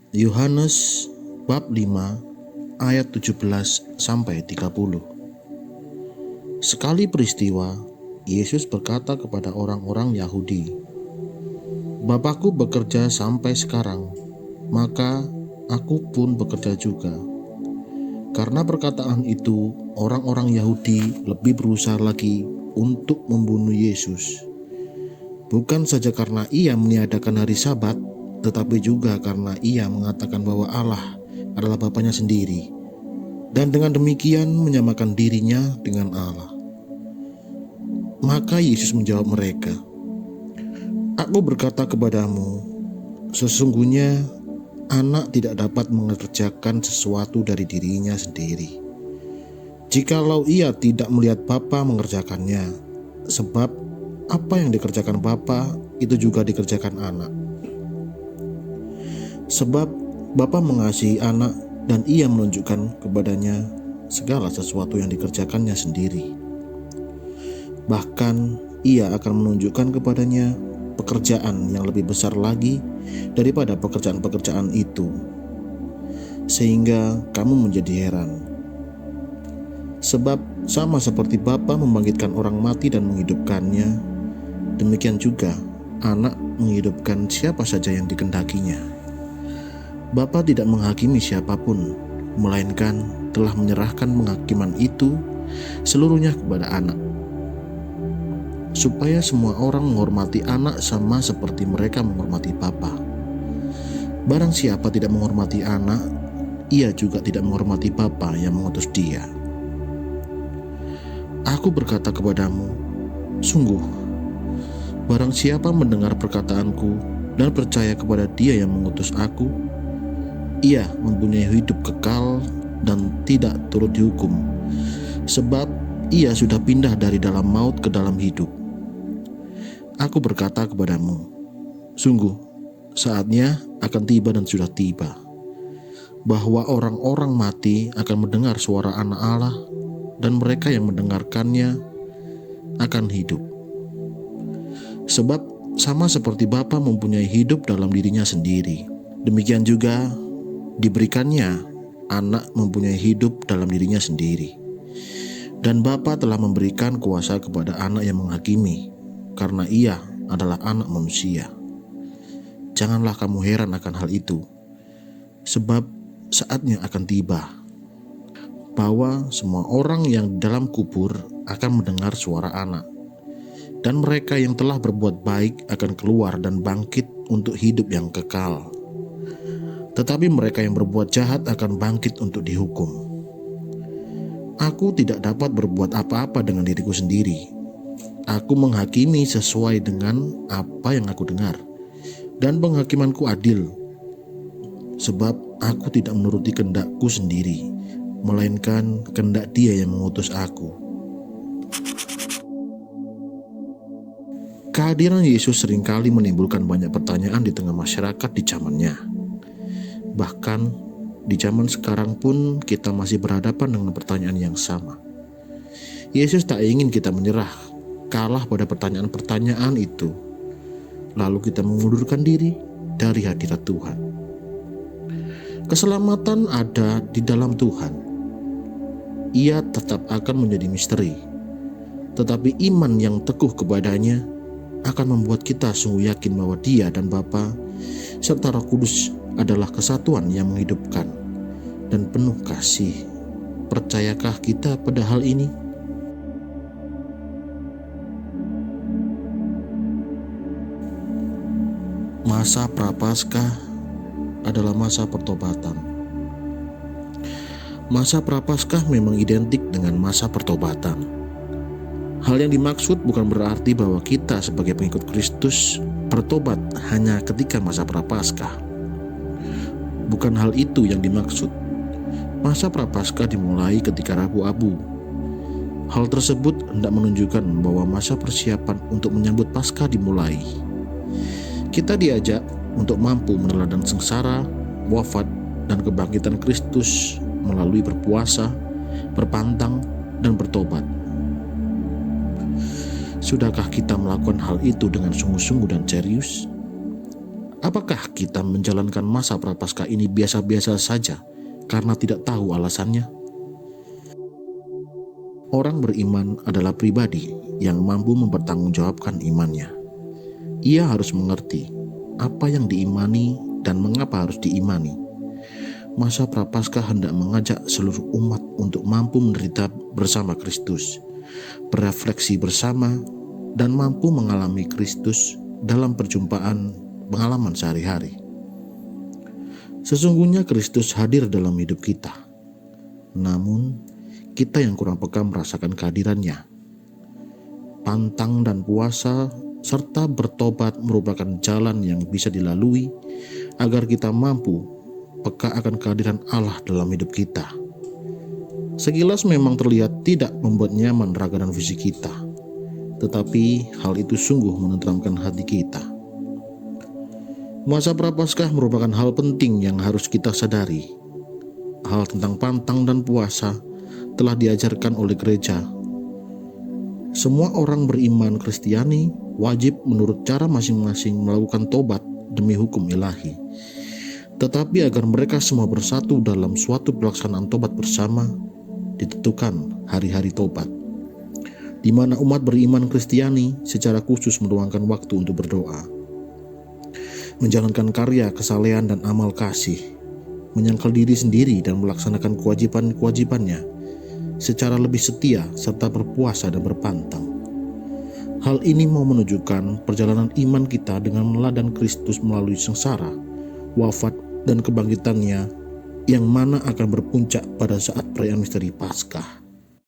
Yohanes bab 5 ayat 17 sampai 30. Sekali peristiwa, Yesus berkata kepada orang-orang Yahudi, "Bapakku bekerja sampai sekarang, maka aku pun bekerja juga." Karena perkataan itu, orang-orang Yahudi lebih berusaha lagi untuk membunuh Yesus. Bukan saja karena ia meniadakan hari Sabat, tetapi juga karena ia mengatakan bahwa Allah adalah Bapanya sendiri, dan dengan demikian menyamakan dirinya dengan Allah. Maka Yesus menjawab mereka, "Aku berkata kepadamu, sesungguhnya anak tidak dapat mengerjakan sesuatu dari dirinya sendiri, jikalau ia tidak melihat Bapa mengerjakannya, sebab apa yang dikerjakan Bapa itu juga dikerjakan anak. Sebab Bapa mengasihi anak dan ia menunjukkan kepadanya segala sesuatu yang dikerjakannya sendiri. Bahkan ia akan menunjukkan kepadanya pekerjaan yang lebih besar lagi daripada pekerjaan-pekerjaan itu, sehingga kamu menjadi heran. Sebab sama seperti Bapa membangkitkan orang mati dan menghidupkannya, demikian juga anak menghidupkan siapa saja yang dikehendakinya. Bapa tidak menghakimi siapapun, melainkan telah menyerahkan penghakiman itu seluruhnya kepada anak, supaya semua orang menghormati anak sama seperti mereka menghormati Bapa. Barang siapa tidak menghormati anak, ia juga tidak menghormati Bapa yang mengutus dia. Aku berkata kepadamu, sungguh, barang siapa mendengar perkataanku dan percaya kepada dia yang mengutus aku, ia mempunyai hidup kekal dan tidak turut dihukum, sebab ia sudah pindah dari dalam maut ke dalam hidup. Aku berkata kepadamu, sungguh, saatnya akan tiba dan sudah tiba, bahwa orang-orang mati akan mendengar suara Anak Allah, dan mereka yang mendengarkannya akan hidup. Sebab sama seperti Bapa mempunyai hidup dalam dirinya sendiri, demikian juga diberikannya anak mempunyai hidup dalam dirinya sendiri. Dan Bapa telah memberikan kuasa kepada anak yang menghakimi, karena ia adalah anak manusia. Janganlah kamu heran akan hal itu, sebab saatnya akan tiba, bahwa semua orang yang dalam kubur akan mendengar suara anak, dan mereka yang telah berbuat baik akan keluar dan bangkit untuk hidup yang kekal. Tetapi mereka yang berbuat jahat akan bangkit untuk dihukum. Aku tidak dapat berbuat apa-apa dengan diriku sendiri. Aku menghakimi sesuai dengan apa yang aku dengar, dan penghakimanku adil, sebab aku tidak menuruti kehendakku sendiri, melainkan kehendak Dia yang mengutus aku." Kehadiran Yesus seringkali menimbulkan banyak pertanyaan di tengah masyarakat di zamannya. Bahkan di zaman sekarang pun kita masih berhadapan dengan pertanyaan yang sama. Yesus tak ingin kita menyerah, kalah pada pertanyaan-pertanyaan itu, lalu kita mengundurkan diri dari hadirat Tuhan. Keselamatan ada di dalam Tuhan. Ia tetap akan menjadi misteri, tetapi iman yang teguh kepadanya akan membuat kita sungguh yakin bahwa Dia dan Bapa serta Roh Kudus adalah kesatuan yang menghidupkan dan penuh kasih. Percayakah kita pada hal ini? Masa Prapaskah adalah masa pertobatan. Masa Prapaskah memang identik dengan masa pertobatan. Hal yang dimaksud bukan berarti bahwa kita sebagai pengikut Kristus bertobat hanya ketika masa Prapaskah. Bukan hal itu yang dimaksud. Masa Prapaskah dimulai ketika Rabu Abu. Hal tersebut hendak menunjukkan bahwa masa persiapan untuk menyambut Paskah dimulai. Kita diajak untuk mampu meneladani sengsara, wafat, dan kebangkitan Kristus melalui berpuasa, berpantang, dan bertobat. Sudahkah kita melakukan hal itu dengan sungguh-sungguh dan serius? Apakah kita menjalankan masa prapaskah ini biasa-biasa saja karena tidak tahu alasannya? Orang beriman adalah pribadi yang mampu mempertanggungjawabkan imannya. Ia harus mengerti apa yang diimani dan mengapa harus diimani. Masa prapaskah hendak mengajak seluruh umat untuk mampu menderita bersama Kristus, berefleksi bersama, dan mampu mengalami Kristus dalam perjumpaan pengalaman sehari-hari. Sesungguhnya Kristus hadir dalam hidup kita, namun kita yang kurang peka merasakan kehadirannya. Pantang dan puasa serta bertobat merupakan jalan yang bisa dilalui agar kita mampu peka akan kehadiran Allah dalam hidup kita. Sekilas memang terlihat tidak membuat nyaman raga dan fisik kita, tetapi hal itu sungguh menenteramkan hati kita. Masa prapaskah merupakan hal penting yang harus kita sadari. Hal tentang pantang dan puasa telah diajarkan oleh gereja. Semua orang beriman Kristiani wajib menurut cara masing-masing melakukan tobat demi hukum ilahi. Tetapi agar mereka semua bersatu dalam suatu pelaksanaan tobat bersama, ditentukan hari-hari tobat, di mana umat beriman Kristiani secara khusus meluangkan waktu untuk berdoa, menjalankan karya kesalehan dan amal kasih, menyangkal diri sendiri dan melaksanakan kewajiban-kewajibannya secara lebih setia serta berpuasa dan berpantang. Hal ini mau menunjukkan perjalanan iman kita dengan meneladani Kristus melalui sengsara, wafat, dan kebangkitannya yang mana akan berpuncak pada saat perayaan misteri Paskah.